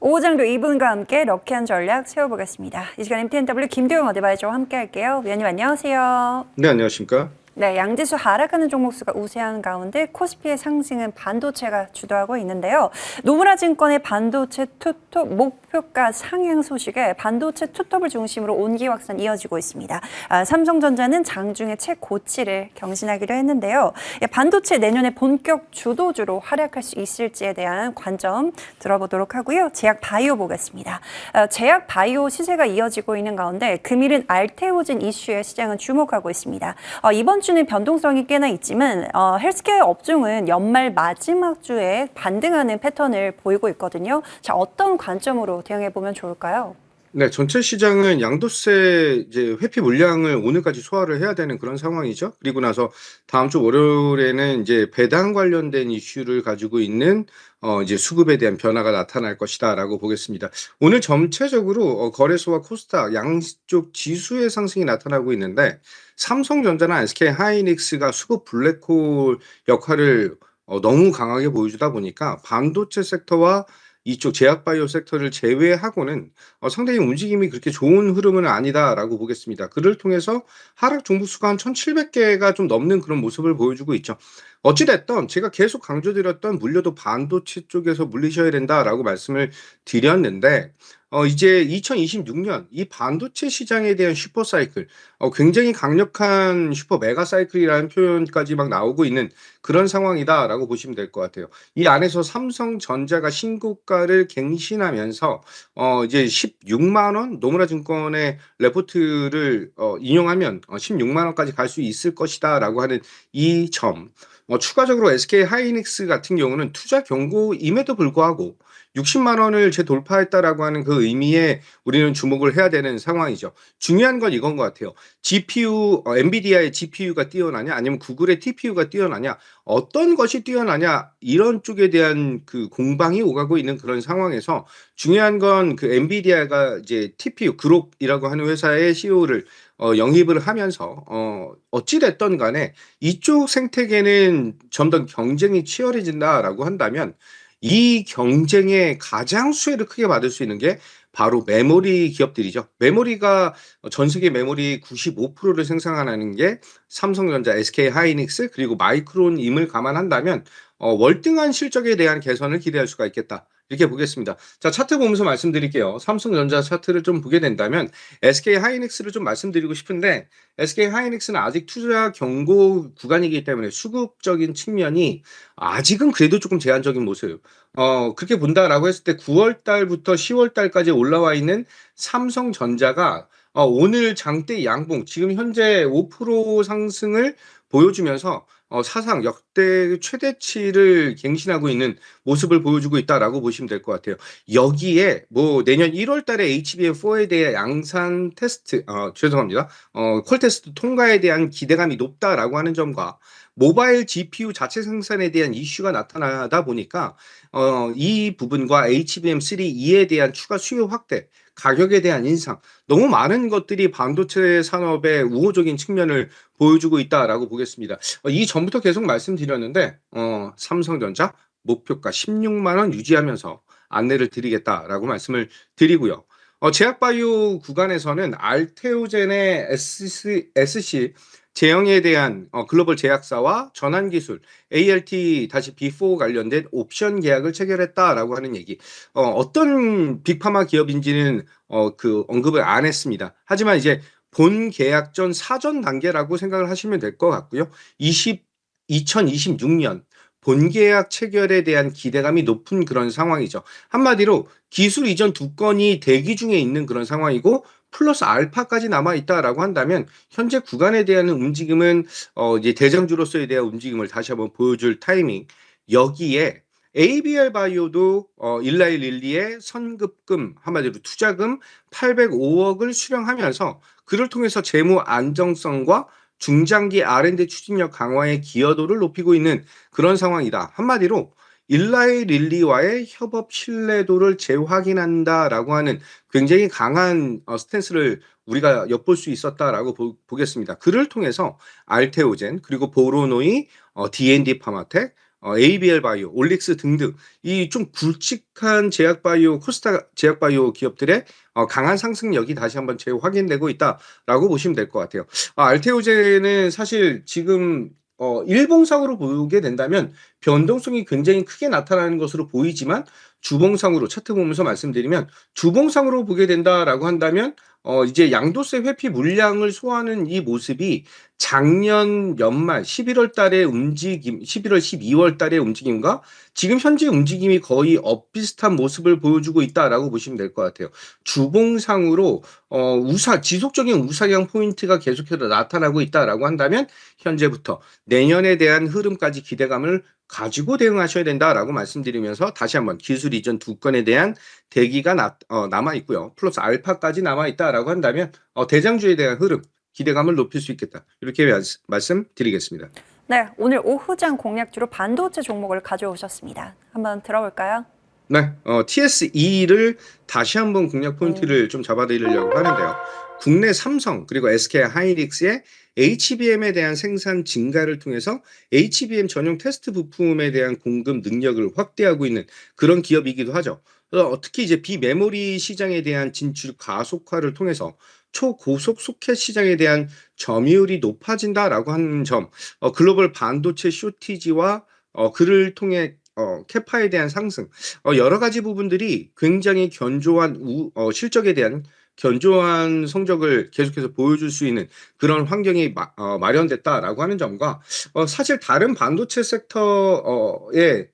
오후장도 이분과 함께 럭키한 전략 세워보겠습니다. 이 시간 MTNW 김도영 어드바이저와 함께 할게요. 위원님 안녕하세요. 네, 안녕하십니까? 네, 양지수 하락하는 종목수가 우세한 가운데 코스피의 상승은 반도체가 주도하고 있는데요. 노무라증권의 반도체 투톱 목표가 상향 소식에 반도체 투톱을 중심으로 온기 확산 이어지고 있습니다. 삼성전자는 장중에 최고치를 경신하기로 했는데요. 반도체 내년에 본격 주도주로 활약할 수 있을지에 대한 관점 들어보도록 하고요. 제약바이오 보겠습니다. 제약바이오 시세가 이어지고 있는 가운데 금일은 알테오젠 이슈에 시장은 주목하고 있습니다. 이번 주는 변동성이 꽤나 있지만 헬스케어 업종은 연말 마지막 주에 반등하는 패턴을 보이고 있거든요. 자, 어떤 관점으로 대응해 보면 좋을까요? 네, 전체 시장은 양도세 이제 회피 물량을 오늘까지 소화를 해야 되는 그런 상황이죠. 그리고 나서 다음 주 월요일에는 이제 배당 관련된 이슈를 가지고 있는 이제 수급에 대한 변화가 나타날 것이다라고 보겠습니다. 오늘 전체적으로 거래소와 코스닥 양쪽 지수의 상승이 나타나고 있는데 삼성전자나 SK하이닉스가 수급 블랙홀 역할을 너무 강하게 보여주다 보니까 반도체 섹터와 이쪽 제약바이오 섹터를 제외하고는 상당히 움직임이 그렇게 좋은 흐름은 아니다라고 보겠습니다. 그를 통해서 하락 종목수가 한 1,700개가 좀 넘는 그런 모습을 보여주고 있죠. 어찌됐든 제가 계속 강조드렸던 물려도 반도체 쪽에서 물리셔야 된다라고 말씀을 드렸는데 이제 2026년 이 반도체 시장에 대한 슈퍼 사이클, 굉장히 강력한 슈퍼 메가 사이클이라는 표현까지 막 나오고 있는 그런 상황이다라고 보시면 될 것 같아요. 이 안에서 삼성전자가 신고가를 갱신하면서 이제 16만 원 노무라 증권의 레포트를 인용하면 16만 원까지 갈 수 있을 것이다라고 하는 이 점. 추가적으로 SK 하이닉스 같은 경우는 투자 경고임에도 불구하고 60만 원을 재돌파했다라고 하는 그 의미에 우리는 주목을 해야 되는 상황이죠. 중요한 건 이건 것 같아요. GPU, 엔비디아의 GPU가 뛰어나냐, 아니면 구글의 TPU가 뛰어나냐, 어떤 것이 뛰어나냐, 이런 쪽에 대한 그 공방이 오가고 있는 그런 상황에서 중요한 건 그 엔비디아가 이제 TPU 그룹이라고 하는 회사의 CEO를 영입을 하면서 어찌됐든 간에 이쪽 생태계는 점점 경쟁이 치열해진다라고 한다면 이 경쟁에 가장 수혜를 크게 받을 수 있는 게 바로 메모리 기업들이죠. 메모리가 전 세계 메모리 95%를 생산하는 게 삼성전자, SK하이닉스 그리고 마이크론임을 감안한다면 월등한 실적에 대한 개선을 기대할 수가 있겠다. 이렇게 보겠습니다. 자, 차트 보면서 말씀드릴게요. 삼성전자 차트를 좀 보게 된다면 SK하이닉스를 좀 말씀드리고 싶은데 SK하이닉스는 아직 투자 경고 구간이기 때문에 수급적인 측면이 아직은 그래도 조금 제한적인 모습. 그렇게 본다라고 했을 때 9월 달부터 10월 달까지 올라와 있는 삼성전자가 오늘 장대 양봉 지금 현재 5% 상승을 보여주면서 사상 역대 최대치를 갱신하고 있는 모습을 보여주고 있다라고 보시면 될 것 같아요. 여기에 뭐 내년 1월 달에 HBM4에 대한 양산 테스트, 죄송합니다. 콜 테스트 통과에 대한 기대감이 높다라고 하는 점과 모바일 GPU 자체 생산에 대한 이슈가 나타나다 보니까 이 부분과 HBM3E에 대한 추가 수요 확대, 가격에 대한 인상, 너무 많은 것들이 반도체 산업의 우호적인 측면을 보여주고 있다라고 보겠습니다. 이 전부터 계속 말씀드렸는데 삼성전자 목표가 16만 원 유지하면서 안내를 드리겠다라고 말씀을 드리고요. 제약바이오 구간에서는 알테오젠의 SC 제형에 대한 글로벌 제약사와 전환기술 ALT-B4 관련된 옵션 계약을 체결했다라고 하는 얘기. 어떤 빅파마 기업인지는 그 언급을 안 했습니다. 하지만 이제 본 계약 전 사전 단계라고 생각을 하시면 될 것 같고요. 2026년 본 계약 체결에 대한 기대감이 높은 그런 상황이죠. 한마디로 기술 이전 두 건이 대기 중에 있는 그런 상황이고 플러스 알파까지 남아 있다라고 한다면 현재 구간에 대한 움직임은 이제 대장주로서에 대한 움직임을 다시 한번 보여줄 타이밍. 여기에 ABL 바이오도 일라이 릴리의 선급금 한마디로 투자금 805억을 수령하면서 그를 통해서 재무 안정성과 중장기 R&D 추진력 강화의 기여도를 높이고 있는 그런 상황이다. 한마디로 일라이 릴리와의 협업 신뢰도를 재확인한다라고 하는 굉장히 강한 스탠스를 우리가 엿볼 수 있었다라고 보겠습니다. 그를 통해서 알테오젠 그리고 보로노이, D&D 파마텍, ABL 바이오, 올릭스 등등 이 좀 굵직한 제약 바이오, 코스타 제약 바이오 기업들의 강한 상승력이 다시 한번 재확인되고 있다라고 보시면 될 것 같아요. 알테오제는 사실 지금 일봉상으로 보게 된다면 변동성이 굉장히 크게 나타나는 것으로 보이지만 주봉상으로 차트 보면서 말씀드리면 주봉상으로 보게 된다라고 한다면 이제 양도세 회피 물량을 소화하는 이 모습이 작년 연말 11월 달의 움직임, 11월, 12월 달의 움직임과 지금 현재 움직임이 거의 엇비슷한 모습을 보여주고 있다라고 보시면 될 것 같아요. 주봉상으로 지속적인 우상향 포인트가 계속해서 나타나고 있다라고 한다면 현재부터 내년에 대한 흐름까지 기대감을 가지고 대응하셔야 된다라고 말씀드리면서 다시 한번 기술 이전 두 건에 대한 대기가 남아 있고요. 플러스 알파까지 남아 있다라고 한다면 대장주에 대한 흐름, 기대감을 높일 수 있겠다. 이렇게 말씀드리겠습니다. 네, 오늘 오후장 공략주로 반도체 종목을 가져오셨습니다. 한번 들어볼까요? 네, TSE를 다시 한번 공략 포인트를 좀 잡아드리려고 하는데요. 국내 삼성 그리고 SK 하이닉스의 HBM에 대한 생산 증가를 통해서 HBM 전용 테스트 부품에 대한 공급 능력을 확대하고 있는 그런 기업이기도 하죠. 특히 이제 비메모리 시장에 대한 진출 가속화를 통해서 초고속 소켓 시장에 대한 점유율이 높아진다라고 하는 점, 글로벌 반도체 쇼티지와 그를 통해 캐파에 대한 상승, 여러 가지 부분들이 굉장히 견조한 실적에 대한 견조한 성적을 계속해서 보여줄 수 있는 그런 환경이 마련됐다라고 하는 점과 사실 다른 반도체 섹터의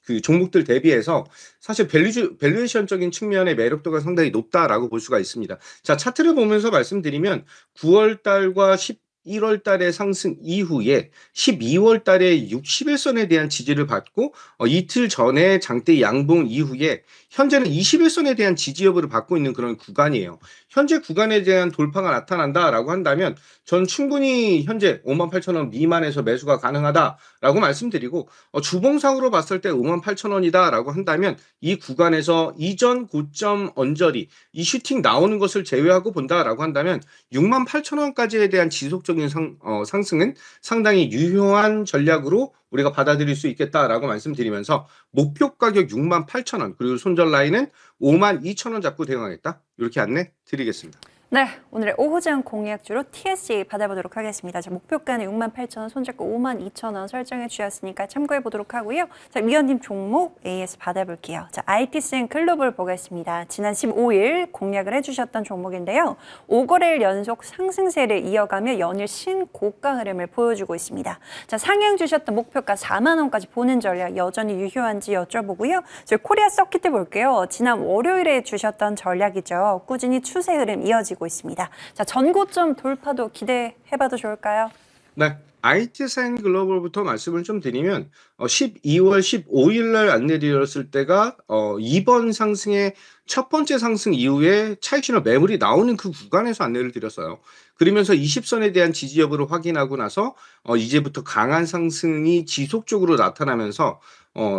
그 종목들 대비해서 사실 밸류에이션적인 측면의 매력도가 상당히 높다라고 볼 수가 있습니다. 자, 차트를 보면서 말씀드리면 9월 달과 11월 달의 상승 이후에 12월 달에 60일선에 대한 지지를 받고 이틀 전에 장대 양봉 이후에 현재는 21선에 대한 지지 여부를 받고 있는 그런 구간이에요. 현재 구간에 대한 돌파가 나타난다라고 한다면 전 충분히 현재 58,000원 미만에서 매수가 가능하다라고 말씀드리고 주봉상으로 봤을 때 58,000원이다라고 한다면 이 구간에서 이전 고점 언저리 이 슈팅 나오는 것을 제외하고 본다라고 한다면 68,000원까지에 대한 지속적인 상승은 상당히 유효한 전략으로 우리가 받아들일 수 있겠다라고 말씀드리면서 목표 가격 68,000원 그리고 손절 라인은 52,000원 잡고 대응하겠다. 이렇게 안내 드리겠습니다. 네, 오늘의 오후장 공략주로 TSE 받아보도록 하겠습니다. 자, 목표가는 68,000원, 손잡고 52,000원 설정해 주셨으니까 참고해 보도록 하고요. 자, 위원님 종목 AS 받아볼게요. 자, IT센 글로벌 보겠습니다. 지난 15일 공략을 해주셨던 종목인데요. 5거래일 연속 상승세를 이어가며 연일 신고가 흐름을 보여주고 있습니다. 자, 상향 주셨던 목표가 4만 원까지 보는 전략 여전히 유효한지 여쭤보고요. 저희 코리아 서킷 볼게요. 지난 월요일에 주셨던 전략이죠. 꾸준히 추세 흐름 이어지고 있습니다. 자, 전고점 돌파도 기대해봐도 좋을까요? 네, IT센 글로벌부터 말씀을 좀 드리면 12월 15일 날 안내드렸을 때가 이번 상승의 첫 번째 상승 이후에 차익 신호 매물이 나오는 그 구간에서 안내를 드렸어요. 그러면서 20선에 대한 지지 여부를 확인하고 나서 이제부터 강한 상승이 지속적으로 나타나면서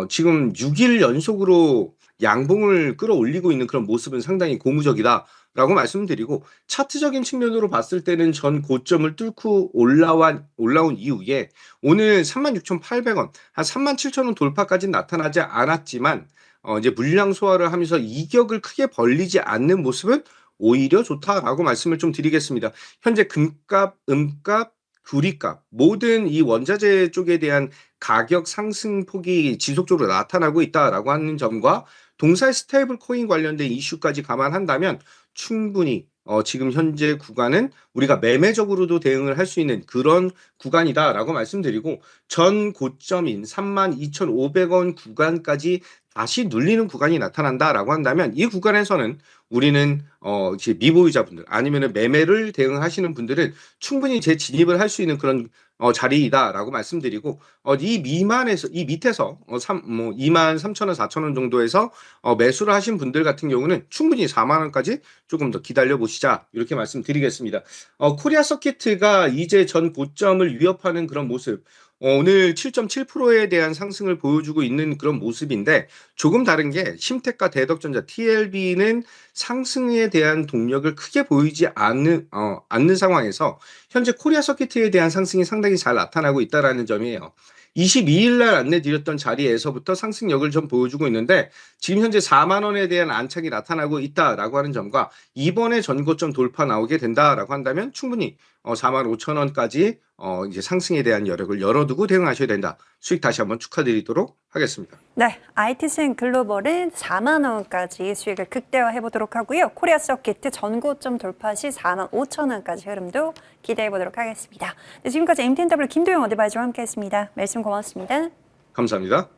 지금 6일 연속으로 양봉을 끌어올리고 있는 그런 모습은 상당히 고무적이다라고 말씀드리고 차트적인 측면으로 봤을 때는 전 고점을 뚫고 올라온 이후에 오늘 36,800원, 한 37,000원 돌파까지는 나타나지 않았지만 이제 물량 소화를 하면서 이격을 크게 벌리지 않는 모습은 오히려 좋다라고 말씀을 좀 드리겠습니다. 현재 금값, 음값, 구리값 모든 이 원자재 쪽에 대한 가격 상승 폭이 지속적으로 나타나고 있다라고 하는 점과 동사의 스테이블 코인 관련된 이슈까지 감안한다면 충분히 지금 현재 구간은 우리가 매매적으로도 대응을 할 수 있는 그런 구간이다라고 말씀드리고 전 고점인 32,500원 구간까지 다시 눌리는 구간이 나타난다라고 한다면 이 구간에서는 우리는 이제 미보유자분들 아니면은 매매를 대응하시는 분들은 충분히 재진입을 할 수 있는 그런 자리이다라고 말씀드리고 이 밑에서 23,000원, 4,000원 정도에서 매수를 하신 분들 같은 경우는 충분히 4만 원까지 조금 더 기다려 보시자 이렇게 말씀드리겠습니다. 코리아 서킷가 이제 전 고점을 위협하는 그런 모습. 오늘 7.7%에 대한 상승을 보여주고 있는 그런 모습인데 조금 다른 게 심텍과 대덕전자 TLB는 상승에 대한 동력을 크게 보이지 않는 상황에서 현재 코리아 서킷에 대한 상승이 상당히 잘 나타나고 있다는 점이에요. 22일 날 안내드렸던 자리에서부터 상승력을 좀 보여주고 있는데 지금 현재 4만 원에 대한 안착이 나타나고 있다라고 하는 점과 이번에 전고점 돌파 나오게 된다라고 한다면 충분히 4만 5천 원까지 이제 상승에 대한 여력을 열어두고 대응하셔야 된다. 수익 다시 한번 축하드리도록 하겠습니다. 네, ITCN 글로벌은 4만 원까지 수익을 극대화해 보도록 하고요. 코리아 서킷 전고점 돌파 시 4만 5천 원까지 흐름도 기대해 보도록 하겠습니다. 네, 지금까지 MTNW 김도영 어드바이저와 함께했습니다. 말씀 고맙습니다. 감사합니다.